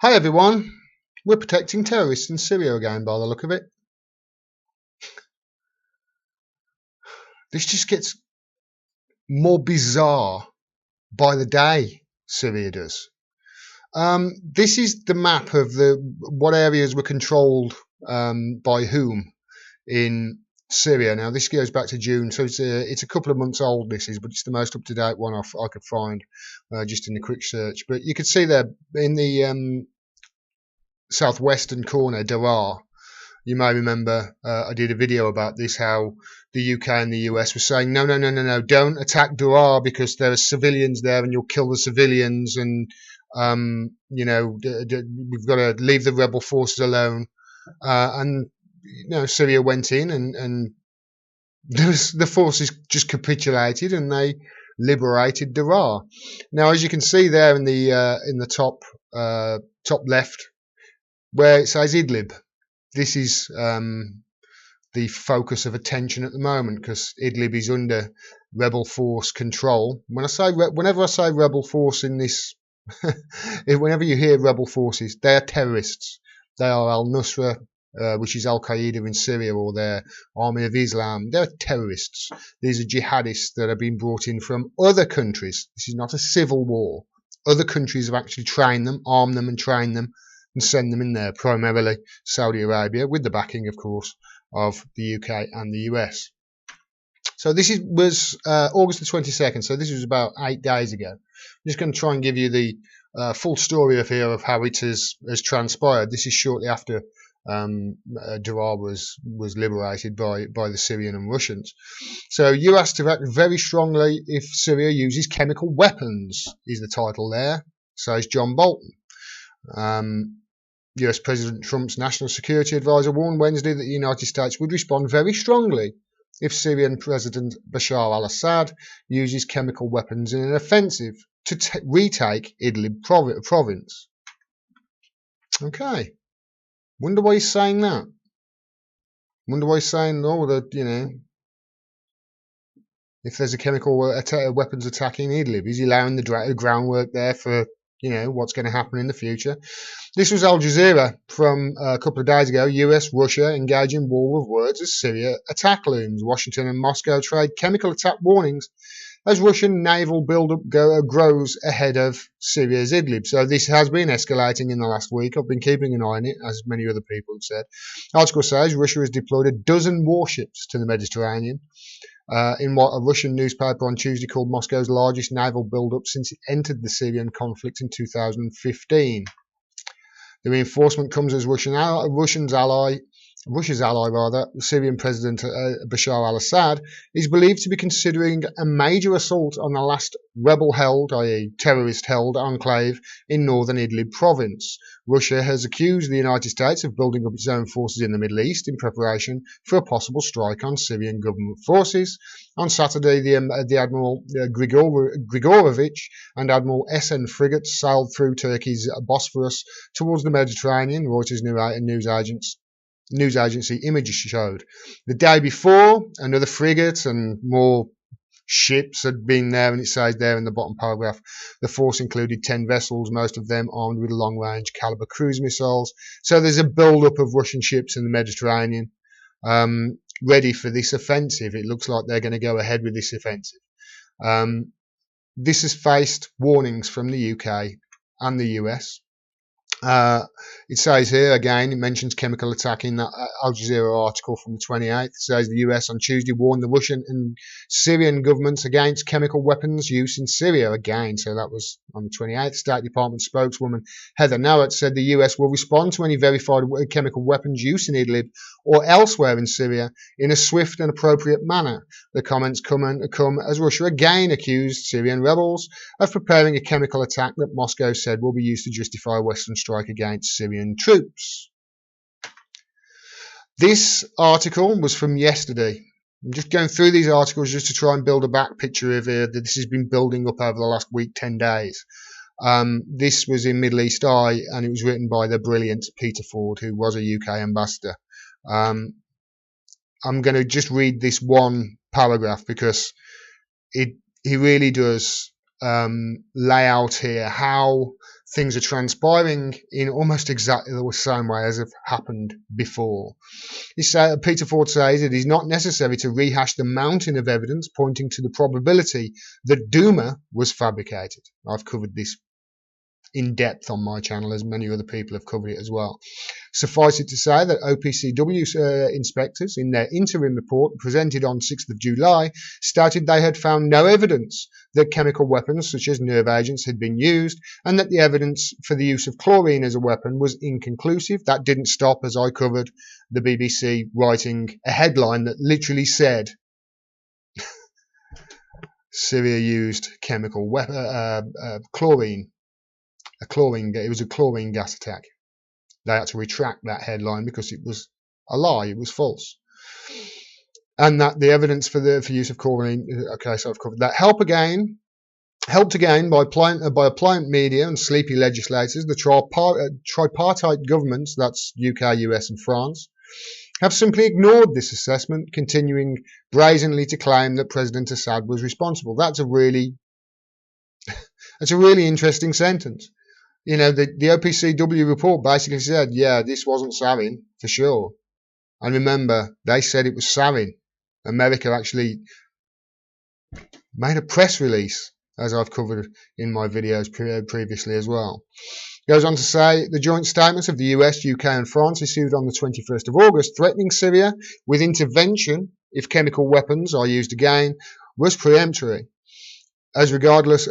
Hi everyone, we're protecting terrorists in Syria again by the look of it. This just gets more bizarre by the day, Syria does. This is the map of what areas were controlled by whom in Syria. Now this goes back to June, so it's a couple of months old this is, but it's the most up-to-date one I could find just in a quick search. But you could see there in the southwestern corner, Daraa. You may remember I did a video about this, how the UK and the US were saying, no, don't attack Daraa because there are civilians there and you'll kill the civilians and, we've got to leave the rebel forces alone. And Syria went in and the forces just capitulated and they liberated Daraa. Now, as you can see there in the top left, where it says Idlib, this is the focus of attention at the moment because Idlib is under rebel force control. Whenever I say rebel force in this, whenever you hear rebel forces, they are terrorists. They are al-Nusra, which is Al-Qaeda in Syria, or their Army of Islam. They're terrorists. These are jihadists that have been brought in from other countries. This is not a civil war. Other countries have actually trained them, armed them and trained them and send them in there, primarily Saudi Arabia, with the backing, of course, of the UK and the US. So this was August the 22nd, so this was about 8 days ago. I'm just going to try and give you the full story of how it has transpired. This is shortly after Daraa was liberated by the Syrian and Russians. So US to act very strongly if Syria uses chemical weapons, is the title there, says John Bolton. US President Trump's national security advisor warned Wednesday that the United States would respond very strongly if Syrian President Bashar al-Assad uses chemical weapons in an offensive to retake Idlib province. Okay. Wonder why he's saying that. Wonder why he's saying, if there's a chemical weapons attack in Idlib, is he allowing the groundwork there for what's going to happen in the future? This was Al Jazeera from a couple of days ago. US, Russia engage in war with words as Syria attack looms. Washington and Moscow trade chemical attack warnings as Russian naval buildup grows ahead of Syria's Idlib. So this has been escalating in the last week. I've been keeping an eye on it, as many other people have said. Article says Russia has deployed a dozen warships to the Mediterranean. In what a Russian newspaper on Tuesday called Moscow's largest naval build-up since it entered the Syrian conflict in 2015. The reinforcement comes as Russia's ally, Syrian President Bashar al-Assad, is believed to be considering a major assault on the last rebel-held, i.e. terrorist-held, enclave in northern Idlib province. Russia has accused the United States of building up its own forces in the Middle East in preparation for a possible strike on Syrian government forces. On Saturday, the Admiral Grigorovich and Admiral Esen frigates sailed through Turkey's Bosphorus towards the Mediterranean, Reuters news agency images showed. The day before, another frigate and more ships had been there, and it says there in the bottom paragraph, the force included 10 vessels, most of them armed with long-range caliber cruise missiles. So there's a build-up of Russian ships in the Mediterranean ready for this offensive. It looks like they're going to go ahead with this offensive. This has faced warnings from the UK and the US. It says here, again, it mentions chemical attack in that Al Jazeera article from the 28th. It says the US on Tuesday warned the Russian and Syrian governments against chemical weapons use in Syria again. So that was on the 28th. State Department spokeswoman Heather Nauert said the US will respond to any verified chemical weapons use in Idlib or elsewhere in Syria in a swift and appropriate manner. The comments come as Russia again accused Syrian rebels of preparing a chemical attack that Moscow said will be used to justify a Western strike against Syrian troops. This article was from yesterday. I'm just going through these articles just to try and build a back picture of that this has been building up over the last week, 10 days. This was in Middle East Eye, and it was written by the brilliant Peter Ford, who was a UK ambassador. I'm going to just read this one paragraph because he really does lay out here how things are transpiring in almost exactly the same way as have happened before. Peter Ford says it is not necessary to rehash the mountain of evidence pointing to the probability that Duma was fabricated. I've covered this in depth on my channel, as many other people have covered it as well. Suffice it to say that OPCW inspectors, in their interim report presented on 6th of July, stated they had found no evidence that chemical weapons such as nerve agents had been used, and that the evidence for the use of chlorine as a weapon was inconclusive. That didn't stop, as I covered, the BBC writing a headline that literally said Syria used chemical chlorine. It was a chlorine gas attack. They had to retract that headline because it was a lie. It was false. And that the evidence for use of chlorine. Okay, so I've covered that. Helped again by pliant media and sleepy legislators, the tripartite governments, that's UK, US, and France, have simply ignored this assessment, continuing brazenly to claim that President Assad was responsible. That's a really interesting sentence. You know, the OPCW report basically said, yeah, this wasn't sarin for sure. And remember, they said it was sarin. America actually made a press release, as I've covered in my videos previously as well. Goes on to say, the joint statements of the US, UK and France issued on the 21st of August, threatening Syria with intervention if chemical weapons are used again, was preemptory. As regardless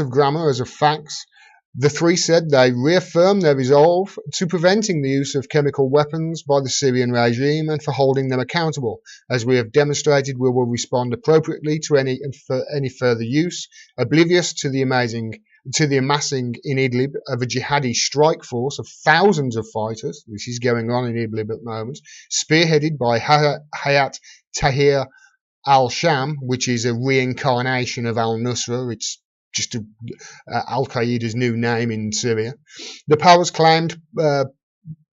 of grammar as of facts, the three said they reaffirmed their resolve to preventing the use of chemical weapons by the Syrian regime and for holding them accountable. As we have demonstrated, we will respond appropriately to any further use, oblivious to the amassing in Idlib of a jihadi strike force of thousands of fighters. This is going on in Idlib at the moment, spearheaded by Hayat Tahrir al-Sham, which is a reincarnation of al-Nusra. It's just al-Qaeda's new name in Syria. The powers claimed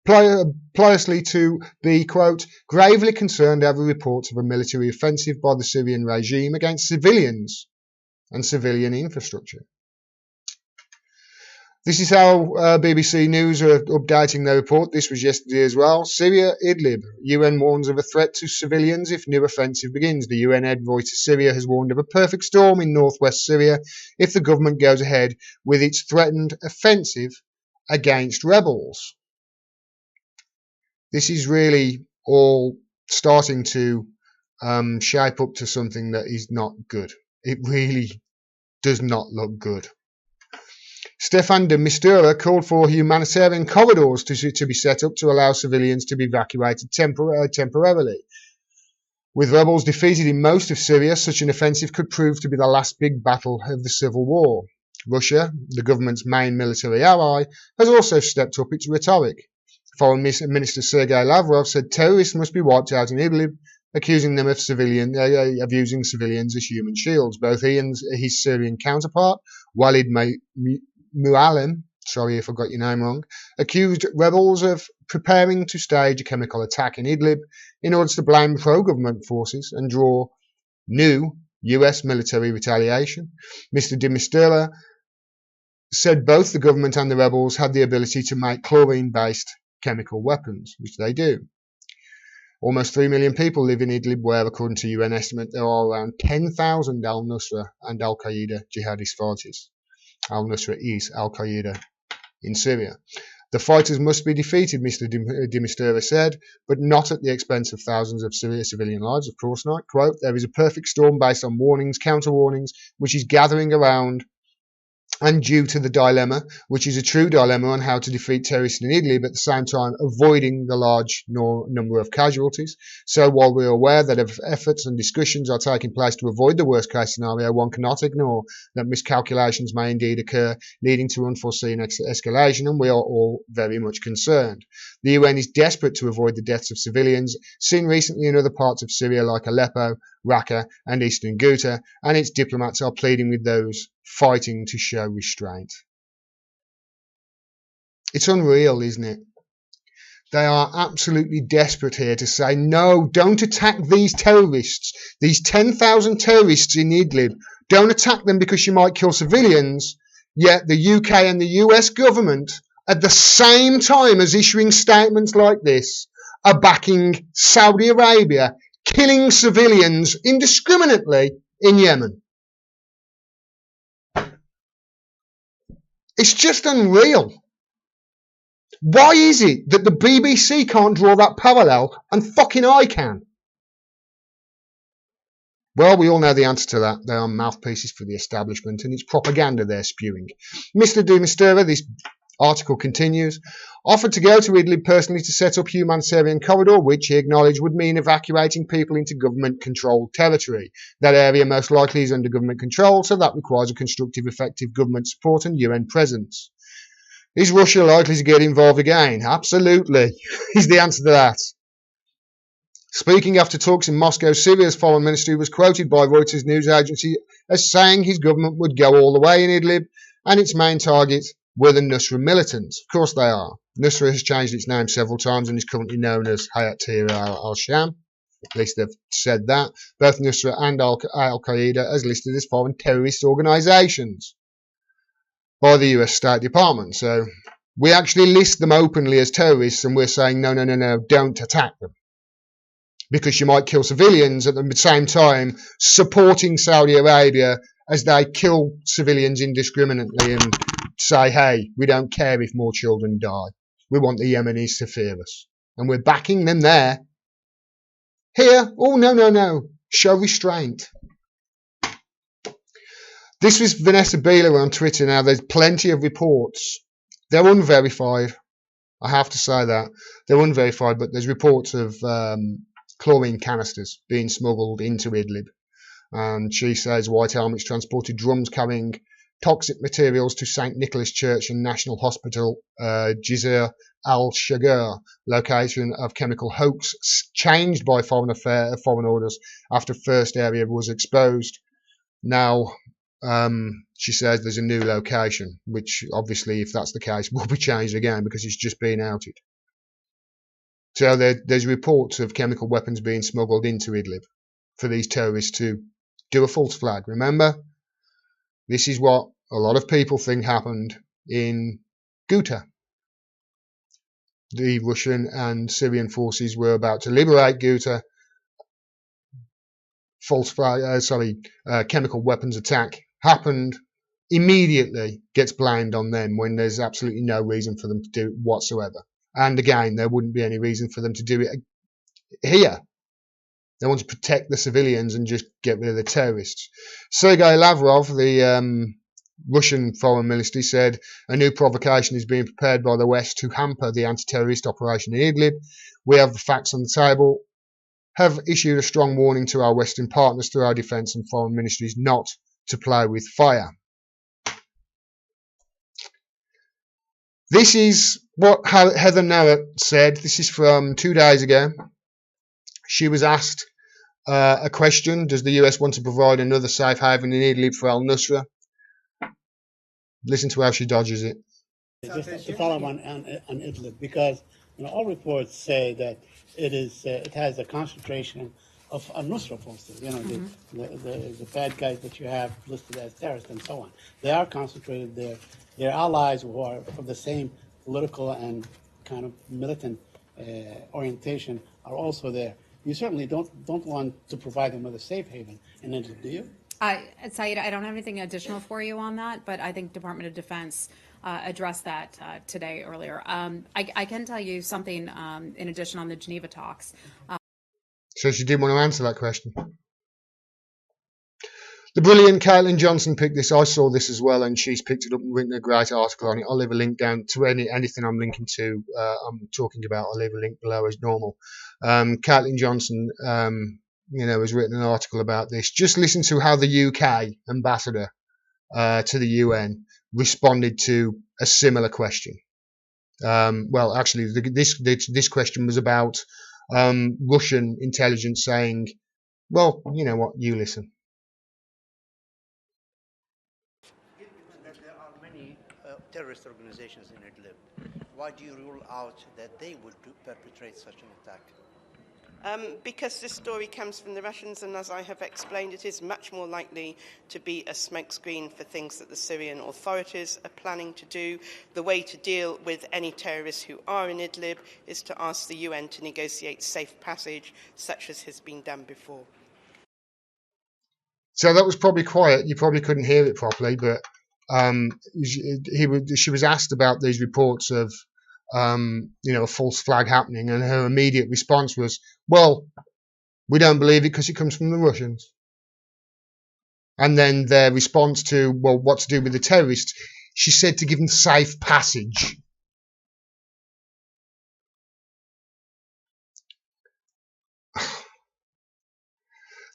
piously to be, quote, gravely concerned over reports of a military offensive by the Syrian regime against civilians and civilian infrastructure. This is how BBC News are updating their report. This was yesterday as well. Syria, Idlib. UN warns of a threat to civilians if new offensive begins. The UN envoy to Syria has warned of a perfect storm in northwest Syria if the government goes ahead with its threatened offensive against rebels. This is really all starting to shape up to something that is not good. It really does not look good. Stefan de Mistura called for humanitarian corridors to be set up to allow civilians to be evacuated temporarily. With rebels defeated in most of Syria, such an offensive could prove to be the last big battle of the civil war. Russia, the government's main military ally, has also stepped up its rhetoric. Foreign Minister Sergei Lavrov said terrorists must be wiped out in Idlib, accusing them of using civilians as human shields. Both he and his Syrian counterpart, Walid Mualem, sorry if I got your name wrong, accused rebels of preparing to stage a chemical attack in Idlib in order to blame pro-government forces and draw new US military retaliation. Mr. de Mistura said both the government and the rebels had the ability to make chlorine-based chemical weapons, which they do. Almost 3 million people live in Idlib, where, according to UN estimate, there are around 10,000 al-Nusra and al-Qaeda jihadist fighters. Al-Nusra is al-Qaeda in Syria. The fighters must be defeated, Mr. de Mistura said, but not at the expense of thousands of civilian lives, of course not. Quote, there is a perfect storm based on warnings, counter-warnings, which is gathering around and due to the dilemma, which is a true dilemma on how to defeat terrorists in Idlib at the same time avoiding the large number of casualties. So while we are aware that efforts and discussions are taking place to avoid the worst case scenario, one cannot ignore that miscalculations may indeed occur, leading to unforeseen escalation, and we are all very much concerned. The UN is desperate to avoid the deaths of civilians, seen recently in other parts of Syria like Aleppo, Raqqa and eastern Ghouta, and its diplomats are pleading with those fighting to show restraint. It's unreal, isn't it? They are absolutely desperate here to say, no, don't attack these terrorists, these 10,000 terrorists in Idlib. Don't attack them because you might kill civilians. Yet the UK and the US government, at the same time as issuing statements like this, are backing Saudi Arabia killing civilians indiscriminately in Yemen. It's just unreal. Why is it that the BBC can't draw that parallel and fucking I can? Well, we all know the answer to that. They are mouthpieces for the establishment, and it's propaganda they're spewing. Mr. de Mistura, this article continues, offered to go to Idlib personally to set up humanitarian corridor, which he acknowledged would mean evacuating people into government-controlled territory. That area most likely is under government control, so that requires a constructive, effective government support and UN presence. Is Russia likely to get involved again? Absolutely, is the answer to that. Speaking after talks in Moscow, Syria's foreign ministry was quoted by Reuters news agency as saying his government would go all the way in Idlib and its main target were the Nusra militants. Of course they are. Nusra has changed its name several times and is currently known as Hayat Tahrir al-Sham. At least they've said that. Both Nusra and Al-Qaeda as listed as foreign terrorist organisations by the US State Department. So we actually list them openly as terrorists and we're saying no, don't attack them. Because you might kill civilians at the same time supporting Saudi Arabia as they kill civilians indiscriminately and say, hey, we don't care if more children die. We want the Yemenis to fear us. And we're backing them there. Here, oh, no. Show restraint. This was Vanessa Beeler on Twitter. Now, there's plenty of reports. They're unverified. I have to say that. They're unverified, but there's reports of chlorine canisters being smuggled into Idlib. And she says white helmets transported drums carrying toxic materials to St. Nicholas Church and National Hospital, Jizr al-Shagar, location of chemical hoax changed by foreign orders after first area was exposed. Now, she says there's a new location, which obviously, if that's the case, will be changed again because it's just been outed. So there's reports of chemical weapons being smuggled into Idlib for these terrorists to do a false flag. Remember, this is what a lot of people think happened in Ghouta. The Russian and Syrian forces were about to liberate Ghouta. Chemical weapons attack happened. Immediately gets blamed on them when there's absolutely no reason for them to do it whatsoever. And again, there wouldn't be any reason for them to do it here. They want to protect the civilians and just get rid of the terrorists. Sergei Lavrov, the Russian foreign ministry, said a new provocation is being prepared by the West to hamper the anti-terrorist operation in Idlib. We have the facts on the table, have issued a strong warning to our Western partners through our defence and foreign ministries not to play with fire. This is what Heather Nauert said. This is from 2 days ago. She was asked a question: does the US want to provide another safe haven in Idlib for al-Nusra? Listen to how she dodges it. Just to follow on Idlib, because all reports say that it has a concentration of al-Nusra forces. The bad guys that you have listed as terrorists and so on. They are concentrated there. Their allies who are of the same political and kind of militant orientation are also there. You certainly don't want to provide them with a safe haven in Idlib, do you? Saeed, I don't have anything additional for you on that, but I think Department of Defense addressed that today earlier. I can tell you something in addition on the Geneva talks. So she didn't want to answer that question. The brilliant Caitlin Johnson picked this. I saw this as well, and she's picked it up and written a great article on it. I'll leave a link down to anything I'm linking to. I'm talking about. I'll leave a link below as normal. Caitlin Johnson, has written an article about this. Just listen to how the UK ambassador to the UN responded to a similar question. This question was about Russian intelligence saying, well, you know what, you listen. Terrorist organizations in Idlib. Why do you rule out that they would perpetrate such an attack? Because this story comes from the Russians, and as I have explained, it is much more likely to be a smokescreen for things that the Syrian authorities are planning to do. The way to deal with any terrorists who are in Idlib is to ask the UN to negotiate safe passage, such as has been done before. So that was probably quiet. You probably couldn't hear it properly, but she was asked about these reports of a false flag happening, and her immediate response was, "Well, we don't believe it because it comes from the Russians." And then their response to, "Well, what to do with the terrorists?" She said to give them safe passage.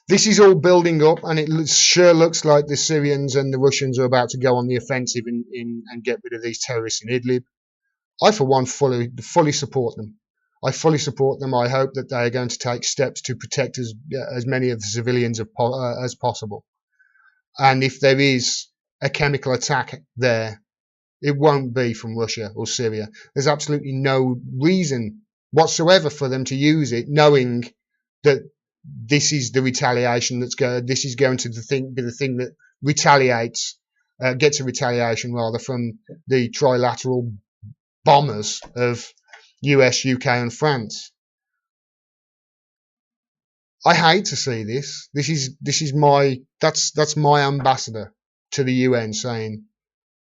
This is all building up, and it sure looks like the Syrians and the Russians are about to go on the offensive and get rid of these terrorists in Idlib. I, for one, fully support them. I fully support them. I hope that they are going to take steps to protect as many of the civilians as possible. And if there is a chemical attack there, it won't be from Russia or Syria. There's absolutely no reason whatsoever for them to use it, knowing that this is the retaliation this is going to be the thing that retaliates, gets a retaliation rather from the trilateral bombers of US, UK, and France. I hate to see this. That's my ambassador to the UN saying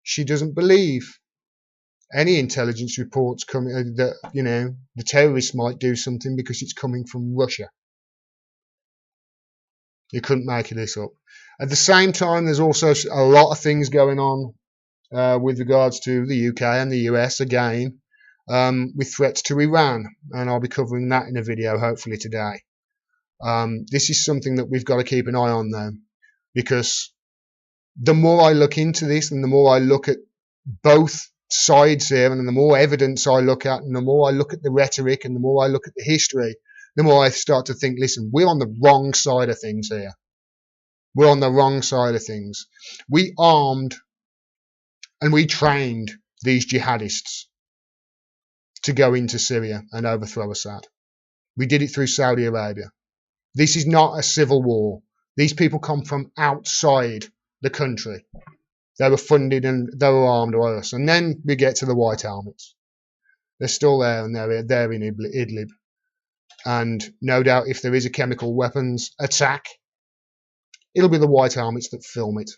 she doesn't believe any intelligence reports coming that the terrorists might do something because it's coming from Russia. You couldn't make this up. At the same time, there's also a lot of things going on with regards to the UK and the US again, with threats to Iran, and I'll be covering that in a video hopefully today. This is something that we've got to keep an eye on though, because the more I look into this and the more I look at both sides here, and the more evidence I look at, and the more I look at the rhetoric, and the more I look at the history, the more I start to think, listen, we're on the wrong side of things here. We're on the wrong side of things. We armed and we trained these jihadists to go into Syria and overthrow Assad. We did it through Saudi Arabia. This is not a civil war. These people come from outside the country. They were funded and they were armed by us. And then we get to the white helmets. They're still there, and they're in Idlib. And no doubt if there is a chemical weapons attack, it'll be the white helmets that film it.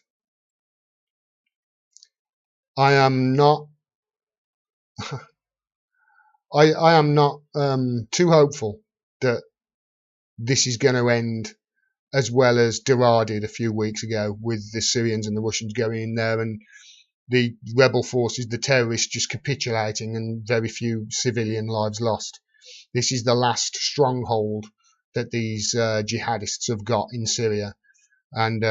I am not too hopeful that this is going to end as well as Daraa did a few weeks ago, with the Syrians and the Russians going in there and the rebel forces, the terrorists, just capitulating and very few civilian lives lost. This is the last stronghold that these jihadists have got in Syria, and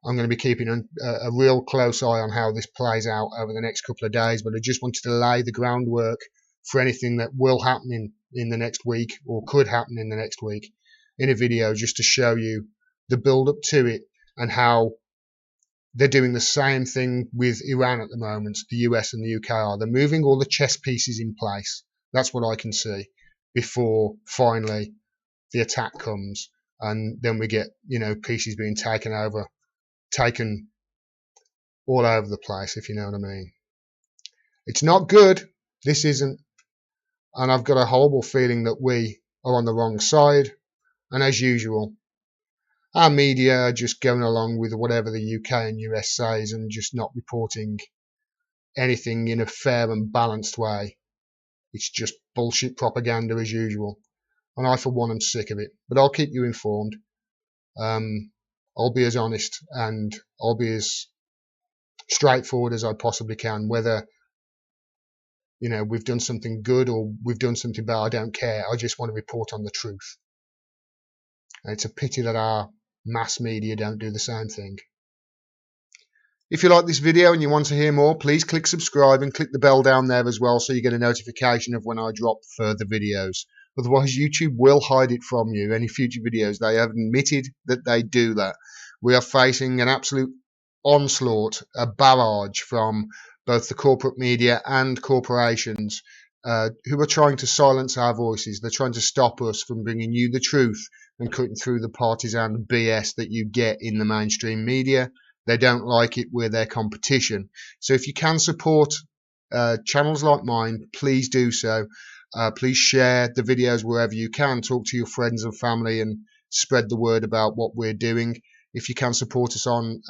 I'm going to be keeping a real close eye on how this plays out over the next couple of days. But I just wanted to lay the groundwork for anything that will happen in the next week, or could happen in the next week, in a video, just to show you the build up to it and how they're doing the same thing with Iran at the moment. The US and the UK are. They're moving all the chess pieces in place. That's what I can see before finally the attack comes, and then we get pieces being taken all over the place, if you know what I mean. It's not good. This isn't. And I've got a horrible feeling that we are on the wrong side. And as usual, our media are just going along with whatever the UK and US says and just not reporting anything in a fair and balanced way. It's just bullshit propaganda as usual. And I, for one, am sick of it. But I'll keep you informed. I'll be as honest and I'll be as straightforward as I possibly can. Whether we've done something good or we've done something bad, I don't care. I just want to report on the truth. And it's a pity that our mass media don't do the same thing. If you like this video and you want to hear more, please click subscribe and click the bell down there as well, so you get a notification of when I drop further videos. Otherwise, YouTube will hide it from you. Any future videos, they have admitted that they do that. We are facing an absolute onslaught, a barrage from both the corporate media and corporations, who are trying to silence our voices. They're trying to stop us from bringing you the truth and cutting through the partisan BS that you get in the mainstream media. They don't like it. We're their competition. So if you can support channels like mine, please do so. Please share the videos wherever you can. Talk to your friends and family and spread the word about what we're doing. If you can support us on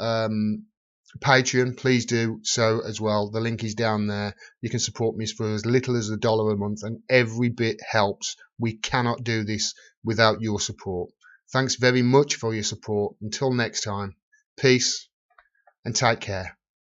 Patreon, please do so as well. The link is down there. You can support me for as little as $1 a month, and every bit helps. We cannot do this without your support. Thanks very much for your support. Until next time, peace and take care.